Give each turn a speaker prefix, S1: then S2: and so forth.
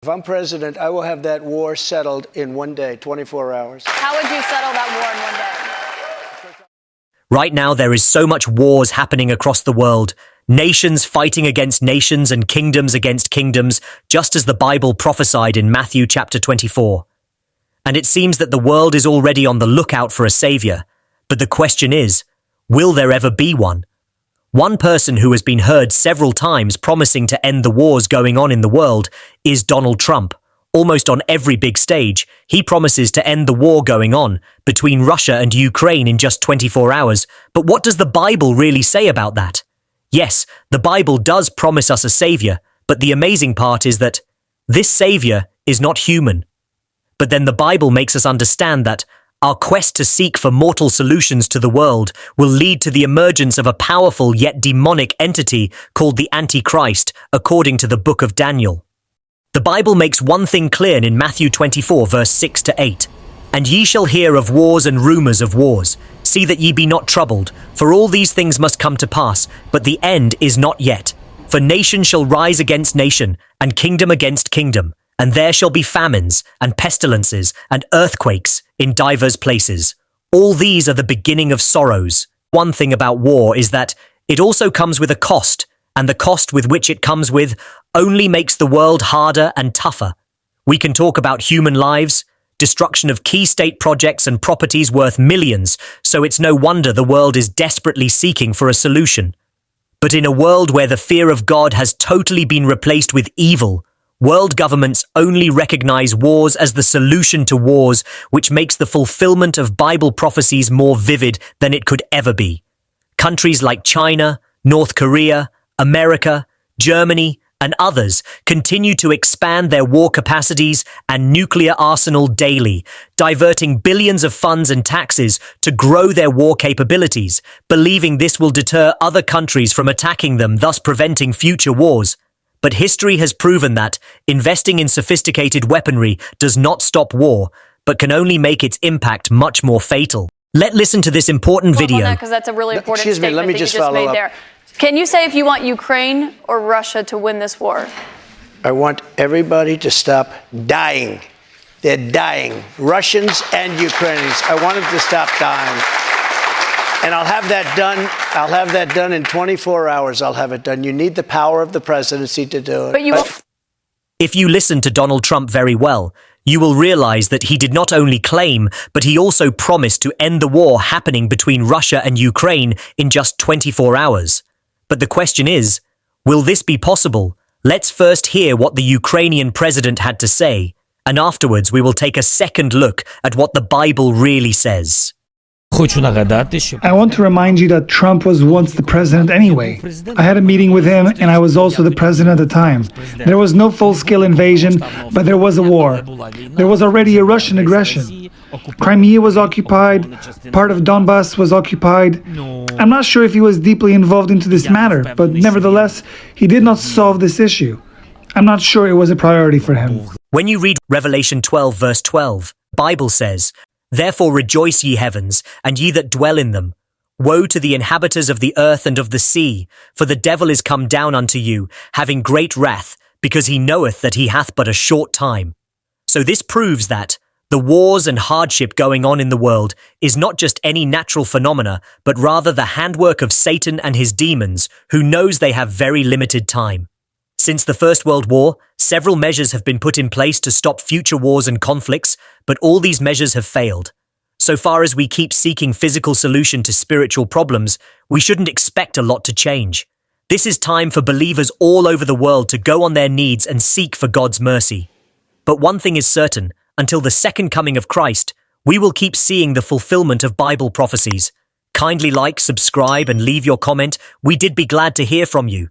S1: If I'm president, I will have that war settled in one day, 24 hours.
S2: How would you settle that war in one day?
S3: Right now, there is so much wars happening across the world. Nations fighting against nations and kingdoms against kingdoms, just as the Bible prophesied in Matthew chapter 24. And it seems that the world is already on the lookout for a savior. But the question is, will there ever be one? One person who has been heard several times promising to end the wars going on in the world is Donald Trump. Almost on every big stage, he promises to end the war going on between Russia and Ukraine in just 24 hours. But what does the Bible really say about that? Yes, the Bible does promise us a savior, but the amazing part is that this savior is not human. But then the Bible makes us understand that our quest to seek for mortal solutions to the world will lead to the emergence of a powerful yet demonic entity called the Antichrist, according to the book of Daniel. The Bible makes one thing clear in Matthew 24, verse 6 to 8. And ye shall hear of wars and rumours of wars. See that ye be not troubled, for all these things must come to pass, but the end is not yet. For nation shall rise against nation, and kingdom against kingdom. And there shall be famines, and pestilences, and earthquakes in divers places. All these are the beginning of sorrows. One thing about war is that it also comes with a cost, and the cost with which it comes with only makes the world harder and tougher. We can talk about human lives, destruction of key state projects and properties worth millions, so it's no wonder the world is desperately seeking for a solution. But in a world where the fear of God has totally been replaced with evil, world governments only recognize wars as the solution to wars, which makes the fulfillment of Bible prophecies more vivid than it could ever be. Countries like China, North Korea, America, Germany, and others continue to expand their war capacities and nuclear arsenal daily, diverting billions of funds and taxes to grow their war capabilities, believing this will deter other countries from attacking them, thus preventing future wars. But history has proven that investing in sophisticated weaponry does not stop war, but can only make its impact much more fatal. Let's listen to this important video.
S2: Because that's a really important
S1: Excuse me,
S2: statement
S1: let me
S2: that you
S1: just
S2: just
S1: follow
S2: made
S1: up.
S2: there. Can you say if you want Ukraine or Russia to win this war?
S1: I want everybody to stop dying. They're dying. Russians and Ukrainians. I want them to stop dying. And I'll have that done. I'll have that done in 24 hours. I'll have it done. You need the power of the presidency to do it.
S2: But you won't.
S3: If you listen to Donald Trump very well, you will realize that he did not only claim, but he also promised to end the war happening between Russia and Ukraine in just 24 hours. But the question is, will this be possible? Let's first hear what the Ukrainian president had to say, and afterwards we will take a second look at what the Bible really says.
S4: I want to remind you that Trump was once the president anyway. I had a meeting with him and I was also the president at the time. There was no full-scale invasion, but there was a war. There was already a Russian aggression. Crimea was occupied, part of Donbass was occupied. I'm not sure if he was deeply involved into this matter, but nevertheless, he did not solve this issue. I'm not sure it was a priority for him.
S3: When you read Revelation 12, verse 12, the Bible says, Therefore rejoice, ye heavens, and ye that dwell in them. Woe to the inhabitants of the earth and of the sea, for the devil is come down unto you, having great wrath, because he knoweth that he hath but a short time. So this proves that the wars and hardship going on in the world is not just any natural phenomena, but rather the handwork of Satan and his demons, who knows they have very limited time. Since the First World War, several measures have been put in place to stop future wars and conflicts, but all these measures have failed. So far as we keep seeking physical solution to spiritual problems, we shouldn't expect a lot to change. This is time for believers all over the world to go on their knees and seek for God's mercy. But one thing is certain, until the second coming of Christ, we will keep seeing the fulfillment of Bible prophecies. Kindly like, subscribe, and leave your comment. We did be glad to hear from you.